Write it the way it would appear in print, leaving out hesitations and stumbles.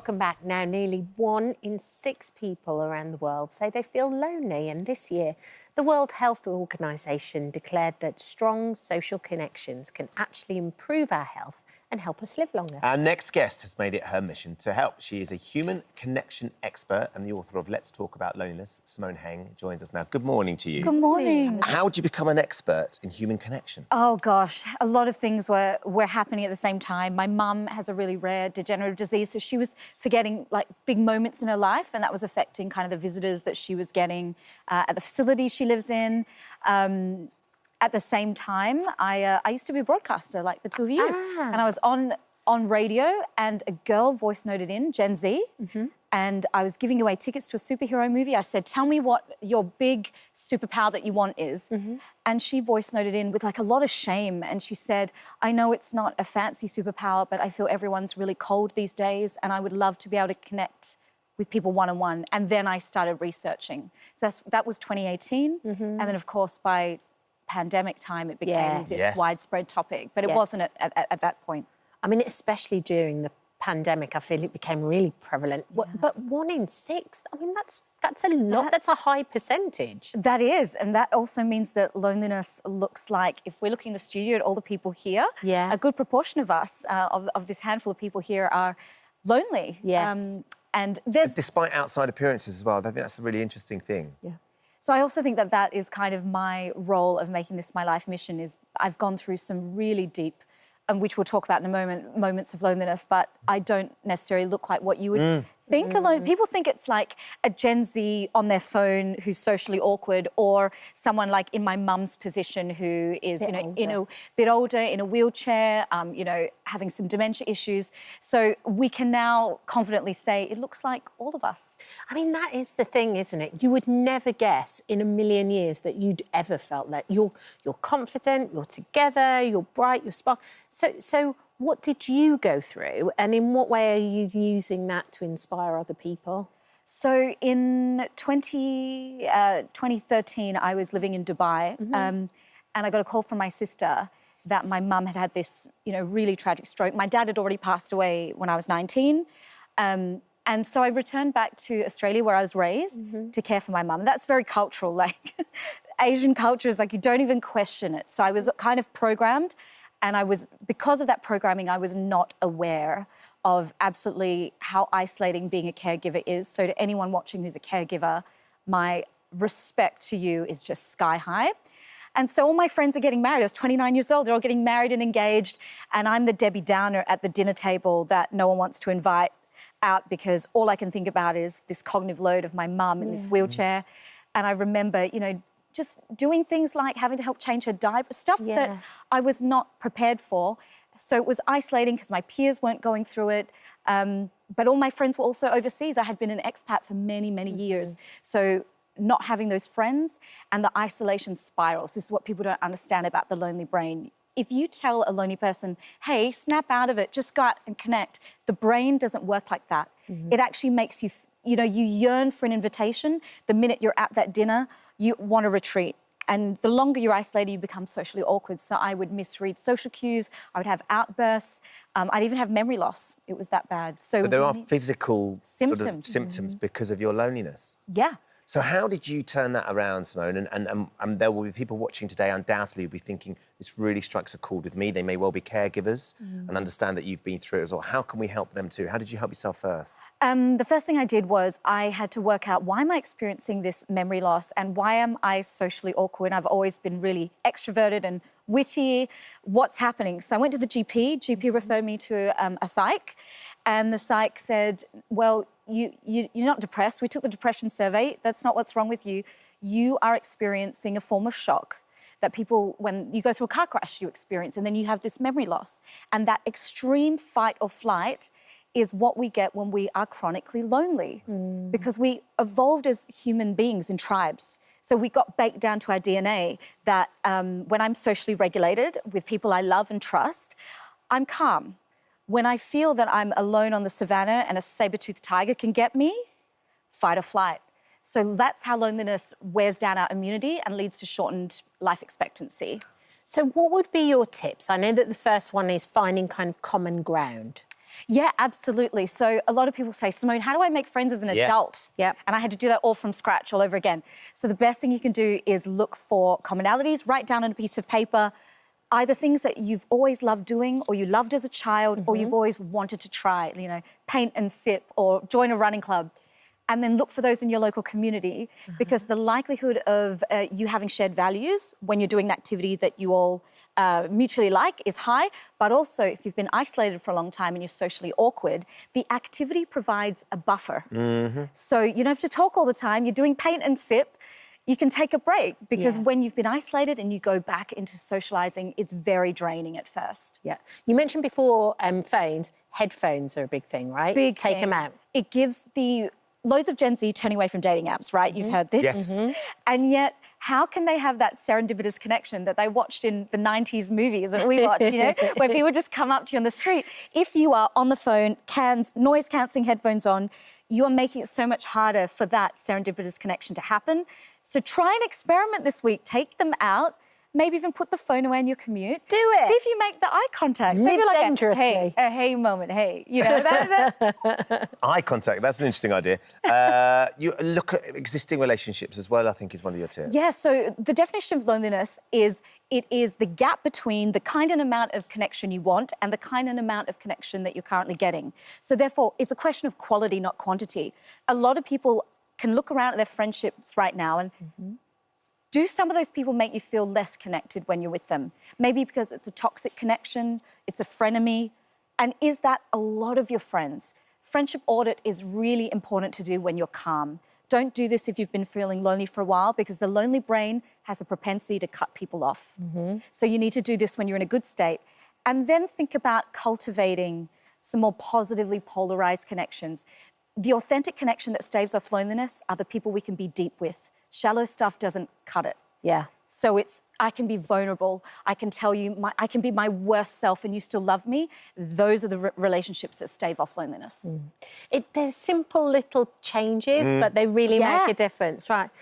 Welcome back. Now, nearly 1 in 6 people around the world say they feel lonely, and this year the World Health Organization declared that strong social connections can actually improve our health and help us live longer. Our next guest has made it her mission to help. She is a human connection expert and the author of Let's Talk About Loneliness. Simone Heng joins us now. Good morning to you. Good morning. How did you become an expert in human connection? Oh, gosh, a lot of things were happening at the same time. My mum has a really rare degenerative disease, so she was forgetting, like, big moments in her life, and that was affecting kind of the visitors that she was getting at the facility she lives in. At the same time, I used to be a broadcaster, like the two of you, and I was on radio, and a girl voice noted in, Gen Z, and I was giving away tickets to a superhero movie. I said, tell me what your big superpower that you want is. And she voice noted in with like a lot of shame, and she said, I know it's not a fancy superpower, but I feel everyone's really cold these days, and I would love to be able to connect with people one-on-one. And then I started researching. So that was 2018, and then of course by pandemic time it became this widespread topic, but it wasn't at that point. I mean, especially during the pandemic, I feel it became really prevalent. But 1 in 6, I mean, that's a lot. That's a high percentage. That is, and that also means that loneliness looks like, if we're looking in the studio at all the people here, a good proportion of us, of this handful of people here, are lonely. And there's... Despite outside appearances as well. I think that's a really interesting thing. So I also think that that is kind of my role of making this my life mission. Is I've gone through some really deep, and which we'll talk about in a moment, moments of loneliness, but I don't necessarily look like what you would think alone. People think it's like a Gen Z on their phone who's socially awkward, or someone like in my mum's position who is, you know, in a bit older, in a wheelchair, you know, having some dementia issues. So we can now confidently say it looks like all of us. I mean, that is the thing, isn't it? You would never guess in a million years that you'd ever felt that. You're confident, you're together, you're bright, you're spark. So what did you go through, and in what way are you using that to inspire other people? So in 2013, I was living in Dubai, and I got a call from my sister that my mum had had this, you know, really tragic stroke. My dad had already passed away when I was 19. And so I returned back to Australia, where I was raised, to care for my mum. That's very cultural, like Asian culture is like you don't even question it. So I was kind of programmed. And because of that programming, I was not aware of absolutely how isolating being a caregiver is. So to anyone watching who's a caregiver, my respect to you is just sky high. And so all my friends are getting married. I was 29 years old. They're all getting married and engaged. And I'm the Debbie Downer at the dinner table that no one wants to invite out, because all I can think about is this cognitive load of my mum in this wheelchair. And I remember, you know, just doing things like having to help change her diaper, stuff that I was not prepared for. So it was isolating because my peers weren't going through it. But all my friends were also overseas. I had been an expat for many, many years. So not having those friends and the isolation spirals, this is what people don't understand about the lonely brain. If you tell a lonely person, hey, snap out of it, just go out and connect, the brain doesn't work like that. It actually makes you, you know, you yearn for an invitation. The minute you're at that dinner, you want to retreat. And the longer you're isolated, you become socially awkward. So I would misread social cues. I would have outbursts. I'd even have memory loss. It was that bad. So there are physical symptoms, sort of symptoms because of your loneliness. Yeah. So how did you turn that around, Simone? And there will be people watching today undoubtedly who'll be thinking, this really strikes a chord with me. They may well be caregivers and understand that you've been through it as well. How can we help them too? How did you help yourself first? The first thing I did was I had to work out, why am I experiencing this memory loss and why am I socially awkward? I've always been really extroverted and witty. What's happening? So I went to the GP. GP referred me to a psych, and the psych said, well, you're not depressed. We took the depression survey. That's not what's wrong with you. You are experiencing a form of shock that people, when you go through a car crash, you experience, and then you have this memory loss. And that extreme fight or flight is what we get when we are chronically lonely, because we evolved as human beings in tribes. So we got baked down to our DNA that when I'm socially regulated with people I love and trust, I'm calm. When I feel that I'm alone on the savannah and a saber-toothed tiger can get me, fight or flight. So that's how loneliness wears down our immunity and leads to shortened life expectancy. So what would be your tips? I know that the first one is finding kind of common ground. Yeah, absolutely. So a lot of people say, Simone, how do I make friends as an adult? Yep. And I had to do that all from scratch all over again. So the best thing you can do is look for commonalities, write down on a piece of paper, either things that you've always loved doing or you loved as a child or you've always wanted to try, you know, paint and sip or join a running club. And then look for those in your local community because the likelihood of you having shared values when you're doing an activity that you all mutually like is high. But also, if you've been isolated for a long time and you're socially awkward, the activity provides a buffer. So you don't have to talk all the time. You're doing paint and sip. You can take a break because when you've been isolated and you go back into socialising, it's very draining at first. Yeah. You mentioned before phones. Headphones are a big thing, right? Big Take thing. them out. It gives loads of Gen Z turning away from dating apps, right? You've heard this. Yes. And yet, how can they have that serendipitous connection that they watched in the 90s movies that we watched, you know, where people just come up to you on the street? If you are on the phone, noise-cancelling headphones on, you are making it so much harder for that serendipitous connection to happen. So try and experiment this week. Take them out. Maybe even put the phone away in your commute. Do it. See if you make the eye contact. Live See if you're like dangerously. a hey moment, hey. You know, Eye contact, that's an interesting idea. You look at existing relationships as well, I think, is one of your tips. Yeah, so the definition of loneliness is it is the gap between the kind and amount of connection you want and the kind and amount of connection that you're currently getting. So therefore, it's a question of quality, not quantity. A lot of people can look around at their friendships right now and do some of those people make you feel less connected when you're with them? Maybe because it's a toxic connection, it's a frenemy. And is that a lot of your friends? Friendship audit is really important to do when you're calm. Don't do this if you've been feeling lonely for a while because the lonely brain has a propensity to cut people off. So you need to do this when you're in a good state. And then think about cultivating some more positively polarized connections. The authentic connection that staves off loneliness are the people we can be deep with. Shallow stuff doesn't cut it. Yeah. So I can be vulnerable. I can tell you, I can be my worst self and you still love me. Those are the relationships that stave off loneliness. There's simple little changes, but they really make a difference, right?